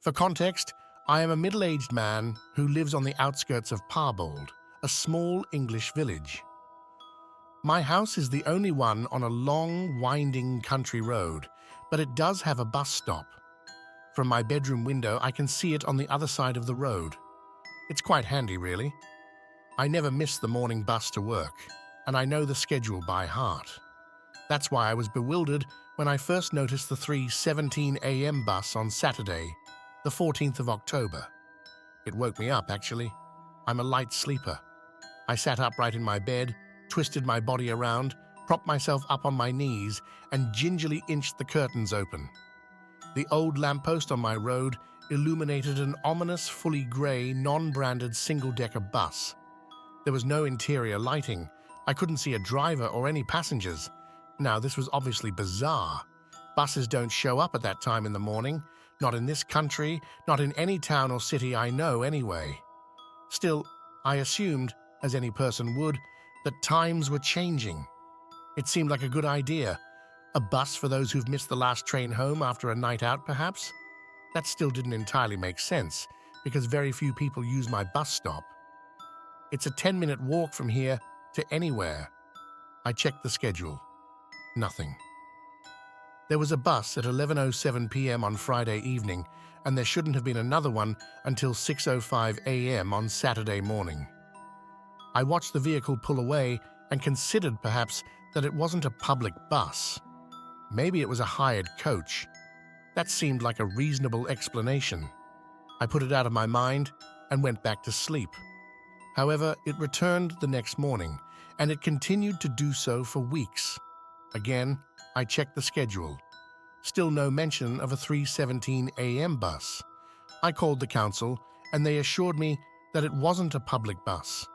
For context, I am a middle-aged man who lives on the outskirts of Parbold, a small English village. My house is the only one on a long, winding country road, but it does have a bus stop. From my bedroom window, I can see it on the other side of the road. It's quite handy, really. I never miss the morning bus to work, and I know the schedule by heart. That's why I was bewildered when I first noticed the 3:17 a.m. bus on Saturday, the 14th of October. It woke me up, actually. I'm a light sleeper. I sat upright in my bed, twisted my body around, propped myself up on my knees, and gingerly inched the curtains open. The old lamppost on my road illuminated an ominous, fully grey, non-branded single-decker bus. There was no interior lighting. I couldn't see a driver or any passengers. Now, this was obviously bizarre. Buses don't show up at that time in the morning, not in this country, not in any town or city I know anyway. Still, I assumed, as any person would, that times were changing. It seemed like a good idea. A bus for those who've missed the last train home after a night out, perhaps? That still didn't entirely make sense, because very few people use my bus stop. It's a 10-minute walk from here to anywhere. I checked the schedule. Nothing. There was a bus at 11:07 p.m. on Friday evening, and there shouldn't have been another one until 6:05 a.m. on Saturday morning. I watched the vehicle pull away and considered perhaps that it wasn't a public bus. Maybe it was a hired coach. That seemed like a reasonable explanation. I put it out of my mind and went back to sleep. However, it returned the next morning, and it continued to do so for weeks. Again, I checked the schedule. Still no mention of a 3:17 a.m. bus. I called the council, and they assured me that it wasn't a public bus.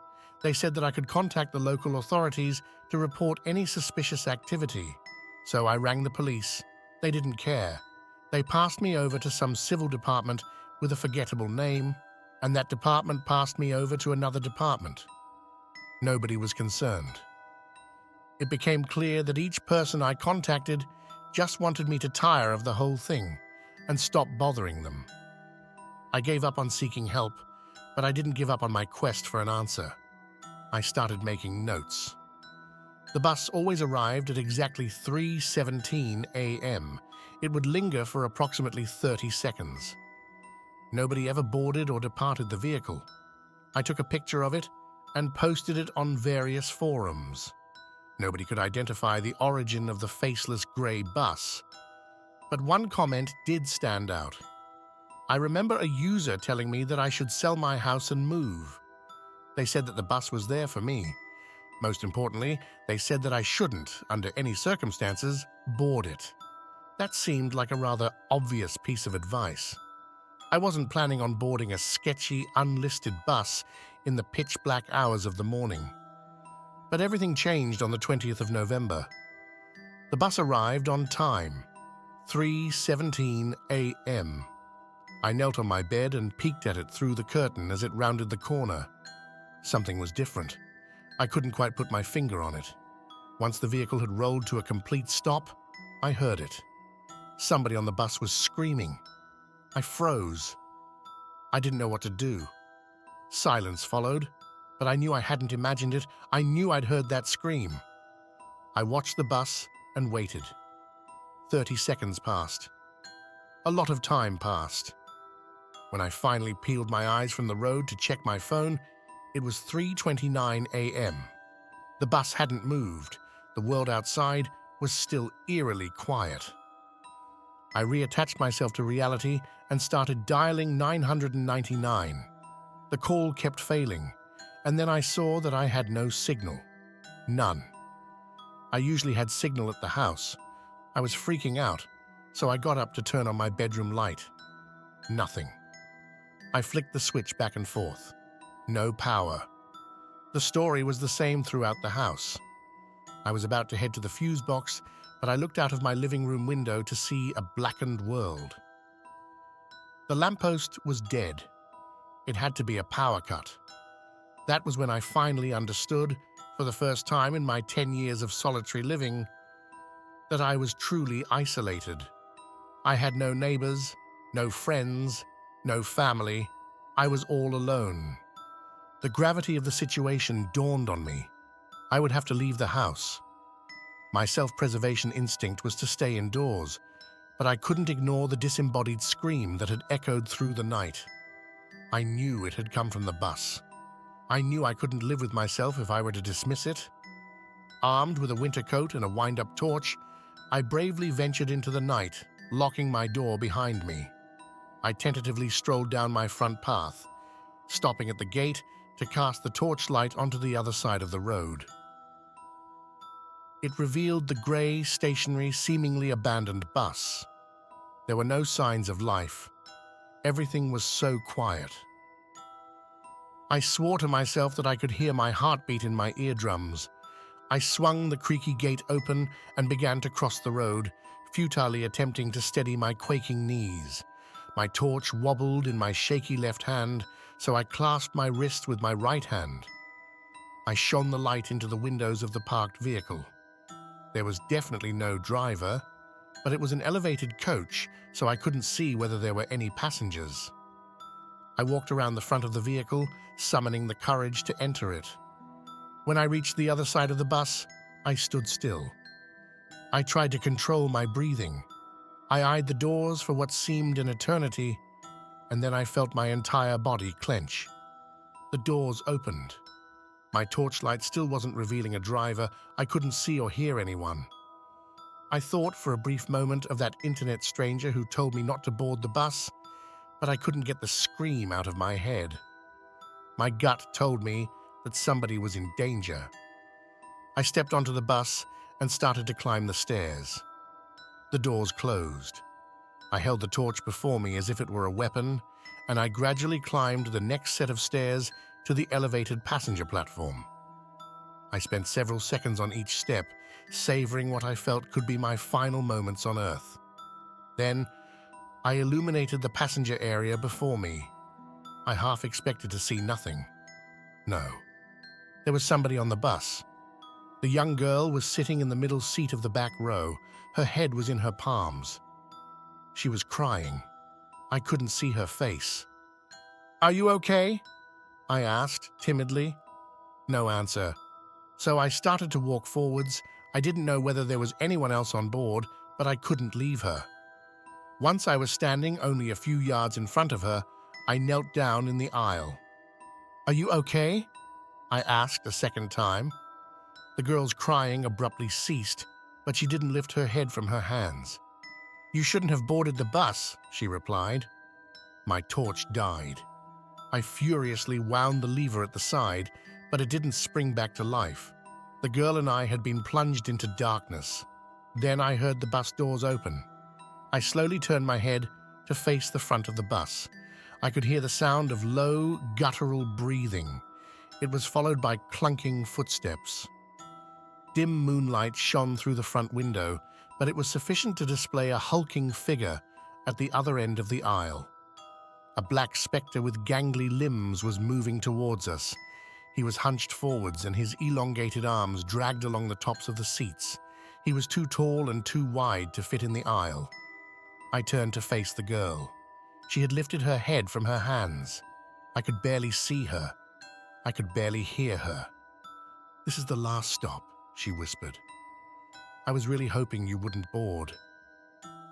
They said that I could contact the local authorities to report any suspicious activity. So I rang the police. They didn't care. They passed me over to some civil department with a forgettable name, and that department passed me over to another department. Nobody was concerned. It became clear that each person I contacted just wanted me to tire of the whole thing and stop bothering them. I gave up on seeking help, but I didn't give up on my quest for an answer. I started making notes. The bus always arrived at exactly 3:17 a.m. It would linger for approximately 30 seconds. Nobody ever boarded or departed the vehicle. I took a picture of it and posted it on various forums. Nobody could identify the origin of the faceless grey bus. But one comment did stand out. I remember a user telling me that I should sell my house and move. They said that the bus was there for me. Most importantly, they said that I shouldn't, under any circumstances, board it. That seemed like a rather obvious piece of advice. I wasn't planning on boarding a sketchy, unlisted bus in the pitch-black hours of the morning. But everything changed on the 20th of November. The bus arrived on time, 3:17 a.m. I knelt on my bed and peeked at it through the curtain as it rounded the corner. Something was different. I couldn't quite put my finger on it. Once the vehicle had rolled to a complete stop, I heard it. Somebody on the bus was screaming. I froze. I didn't know what to do. Silence followed, but I knew I hadn't imagined it. I knew I'd heard that scream. I watched the bus and waited. 30 seconds passed. A lot of time passed. When I finally peeled my eyes from the road to check my phone, it was 3:29 a.m. The bus hadn't moved. The world outside was still eerily quiet. I reattached myself to reality and started dialing 999. The call kept failing, and then I saw that I had no signal. None. I usually had signal at the house. I was freaking out, so I got up to turn on my bedroom light. Nothing. I flicked the switch back and forth. No power. The story was the same throughout the house. I was about to head to the fuse box, but I looked out of my living room window to see a blackened world. The lamppost was dead. It had to be a power cut. That was when I finally understood, for the first time in my 10 years of solitary living, that I was truly isolated. I had no neighbors, no friends, No family. I was all alone. The gravity of the situation dawned on me. I would have to leave the house. My self-preservation instinct was to stay indoors, but I couldn't ignore the disembodied scream that had echoed through the night. I knew it had come from the bus. I knew I couldn't live with myself if I were to dismiss it. Armed with a winter coat and a wind-up torch, I bravely ventured into the night, locking my door behind me. I tentatively strolled down my front path, stopping at the gate to cast the torchlight onto the other side of the road. It revealed the grey, stationary, seemingly abandoned bus. There were no signs of life. Everything was so quiet. I swore to myself that I could hear my heartbeat in my eardrums. I swung the creaky gate open and began to cross the road, futilely attempting to steady my quaking knees. My torch wobbled in my shaky left hand, so I clasped my wrist with my right hand. I shone the light into the windows of the parked vehicle. There was definitely no driver, but it was an elevated coach, so I couldn't see whether there were any passengers. I walked around the front of the vehicle, summoning the courage to enter it. When I reached the other side of the bus, I stood still. I tried to control my breathing. I eyed the doors for what seemed an eternity, and then I felt my entire body clench. The doors opened. My torchlight still wasn't revealing a driver. I couldn't see or hear anyone. I thought for a brief moment of that internet stranger who told me not to board the bus, but I couldn't get the scream out of my head. My gut told me that somebody was in danger. I stepped onto the bus and started to climb the stairs. The doors closed. I held the torch before me as if it were a weapon, and I gradually climbed the next set of stairs to the elevated passenger platform. I spent several seconds on each step, savoring what I felt could be my final moments on Earth. Then, I illuminated the passenger area before me. I half expected to see nothing. No. There was somebody on the bus. The young girl was sitting in the middle seat of the back row. Her head was in her palms. She was crying. I couldn't see her face. "Are you okay?" I asked, timidly. No answer. So I started to walk forwards. I didn't know whether there was anyone else on board, but I couldn't leave her. Once I was standing only a few yards in front of her, I knelt down in the aisle. "Are you okay?" I asked a second time. The girl's crying abruptly ceased, but she didn't lift her head from her hands. "You shouldn't have boarded the bus," she replied. My torch died. I furiously wound the lever at the side, but it didn't spring back to life. The girl and I had been plunged into darkness. Then I heard the bus doors open. I slowly turned my head to face the front of the bus. I could hear the sound of low, guttural breathing. It was followed by clunking footsteps. Dim moonlight shone through the front window, but it was sufficient to display a hulking figure at the other end of the aisle. A black spectre with gangly limbs was moving towards us. He was hunched forwards and his elongated arms dragged along the tops of the seats. He was too tall and too wide to fit in the aisle. I turned to face the girl. She had lifted her head from her hands. I could barely see her. I could barely hear her. "This is the last stop," she whispered. "I was really hoping you wouldn't board.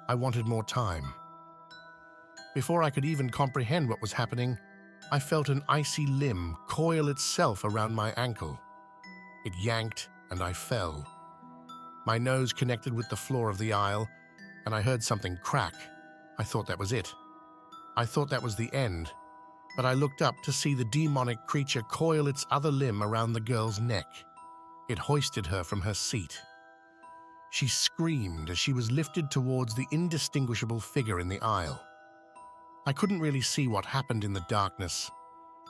I wanted more time." Before I could even comprehend what was happening, I felt an icy limb coil itself around my ankle. It yanked, and I fell. My nose connected with the floor of the aisle, and I heard something crack. I thought that was it. I thought that was the end, but I looked up to see the demonic creature coil its other limb around the girl's neck. It hoisted her from her seat. She screamed as she was lifted towards the indistinguishable figure in the aisle. I couldn't really see what happened in the darkness,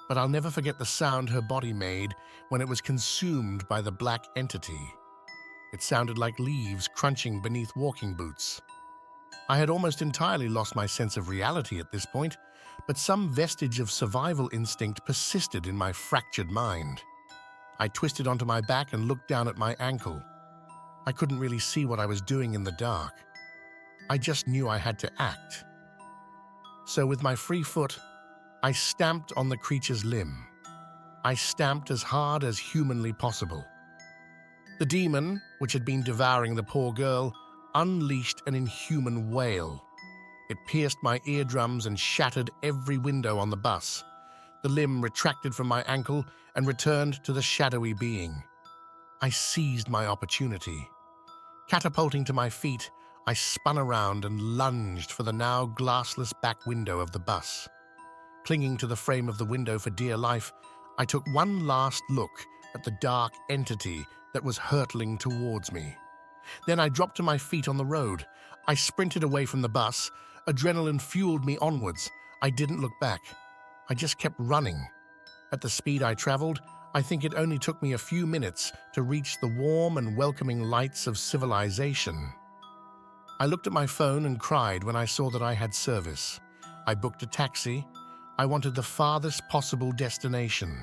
but I'll never forget the sound her body made when it was consumed by the black entity. It sounded like leaves crunching beneath walking boots. I had almost entirely lost my sense of reality at this point, but some vestige of survival instinct persisted in my fractured mind. I twisted onto my back and looked down at my ankle. I couldn't really see what I was doing in the dark. I just knew I had to act. So with my free foot, I stamped on the creature's limb. I stamped as hard as humanly possible. The demon, which had been devouring the poor girl, unleashed an inhuman wail. It pierced my eardrums and shattered every window on the bus. The limb retracted from my ankle and returned to the shadowy being. I seized my opportunity. Catapulting to my feet, I spun around and lunged for the now glassless back window of the bus. Clinging to the frame of the window for dear life, I took one last look at the dark entity that was hurtling towards me. Then I dropped to my feet on the road. I sprinted away from the bus. Adrenaline fueled me onwards. I didn't look back. I just kept running. At the speed I traveled, I think it only took me a few minutes to reach the warm and welcoming lights of civilization. I looked at my phone and cried when I saw that I had service. I booked a taxi. I wanted the farthest possible destination.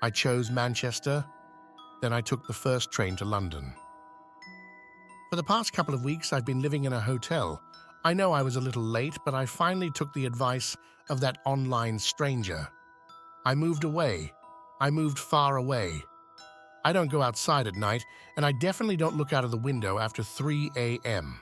I chose Manchester. Then I took the first train to London. For the past couple of weeks, I've been living in a hotel. I know I was a little late, but I finally took the advice of that online stranger. I moved away. I moved far away. I don't go outside at night, and I definitely don't look out of the window after 3 a.m.